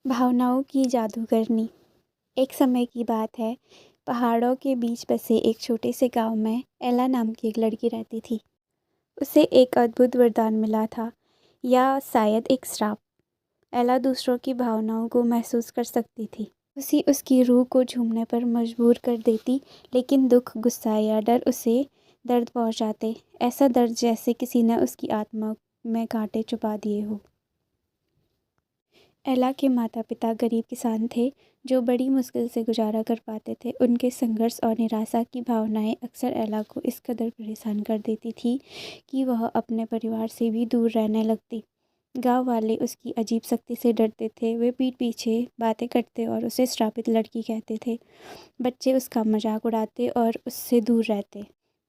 भावनाओं की जादूगरनी। एक समय की बात है। पहाड़ों के बीच बसे एक छोटे से गांव में एला नाम की एक लड़की रहती थी। उसे एक अद्भुत वरदान मिला था, या शायद एक श्राप। एला दूसरों की भावनाओं को महसूस कर सकती थी। उसी उसकी रूह को झूमने पर मजबूर कर देती, लेकिन दुख, गुस्सा या डर उसे दर्द पहुंचाते। ऐसा दर्द जैसे किसी ने उसकी आत्मा में कांटे छुपा दिए हो। एला के माता पिता गरीब किसान थे, जो बड़ी मुश्किल से गुजारा कर पाते थे। उनके संघर्ष और निराशा की भावनाएं अक्सर एला को इस कदर परेशान कर देती थी कि वह अपने परिवार से भी दूर रहने लगती। गांव वाले उसकी अजीब शक्ति से डरते थे। वे पीठ पीछे बातें करते और उसे श्रापित लड़की कहते थे। बच्चे उसका मजाक उड़ाते और उससे दूर रहते।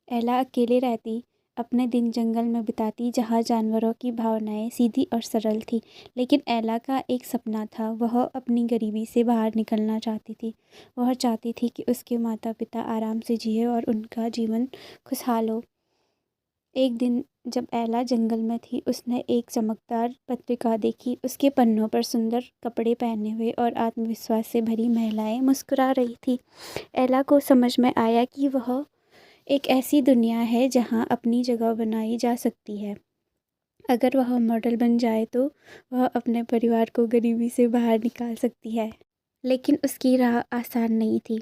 एला अकेले रहती, अपने दिन जंगल में बिताती, जहाँ जानवरों की भावनाएं सीधी और सरल थी। लेकिन एला का एक सपना था। वह अपनी गरीबी से बाहर निकलना चाहती थी। वह चाहती थी कि उसके माता पिता आराम से जिए और उनका जीवन खुशहाल हो। एक दिन जब एला जंगल में थी, उसने एक चमकदार पत्रिका देखी। उसके पन्नों पर सुंदर कपड़े पहने हुए और आत्मविश्वास से भरी महिलाएं मुस्कुरा रही थी। एला को समझ में आया कि वह एक ऐसी दुनिया है जहां अपनी जगह बनाई जा सकती है। अगर वह मॉडल बन जाए तो वह अपने परिवार को गरीबी से बाहर निकाल सकती है। लेकिन उसकी राह आसान नहीं थी।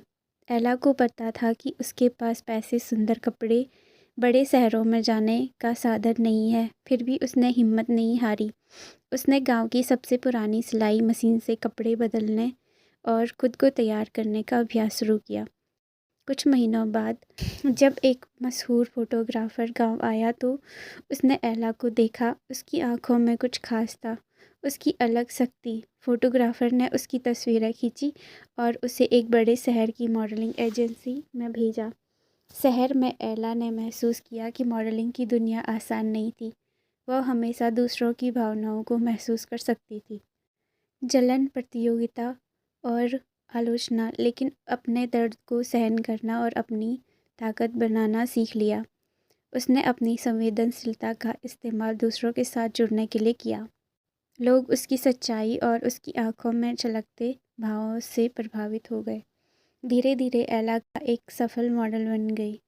एला को पता था कि उसके पास पैसे, सुंदर कपड़े, बड़े शहरों में जाने का साधन नहीं है। फिर भी उसने हिम्मत नहीं हारी। उसने गांव की सबसे पुरानी सिलाई मशीन से कपड़े बदलने और खुद को तैयार करने का अभ्यास शुरू किया। कुछ महीनों बाद जब एक मशहूर फोटोग्राफर गांव आया तो उसने एला को देखा। उसकी आंखों में कुछ खास था, उसकी अलग शक्ति। फोटोग्राफर ने उसकी तस्वीरें खींची और उसे एक बड़े शहर की मॉडलिंग एजेंसी में भेजा। शहर में एला ने महसूस किया कि मॉडलिंग की दुनिया आसान नहीं थी। वह हमेशा दूसरों की भावनाओं को महसूस कर सकती थी। जलन, प्रतियोगिता और आलोचना, लेकिन अपने दर्द को सहन करना और अपनी ताकत बनाना सीख लिया। उसने अपनी संवेदनशीलता का इस्तेमाल दूसरों के साथ जुड़ने के लिए किया। लोग उसकी सच्चाई और उसकी आंखों में झलकते भावों से प्रभावित हो गए। धीरे धीरे एला का एक सफल मॉडल बन गई।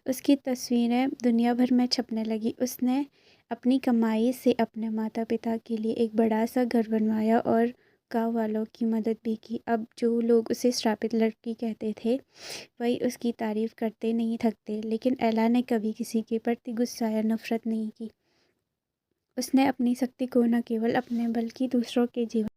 उसकी तस्वीरें दुनिया भर में छपने लगी। उसने अपनी कमाई से अपने माता पिता के लिए एक बड़ा सा घर बनवाया और गांव वालों की मदद भी की। अब जो लोग उसे श्रापित लड़की कहते थे, वही उसकी तारीफ करते नहीं थकते। लेकिन एला ने कभी किसी के प्रति गुस्सा या नफरत नहीं की। उसने अपनी शक्ति को न केवल अपने बल्कि दूसरों के जीवन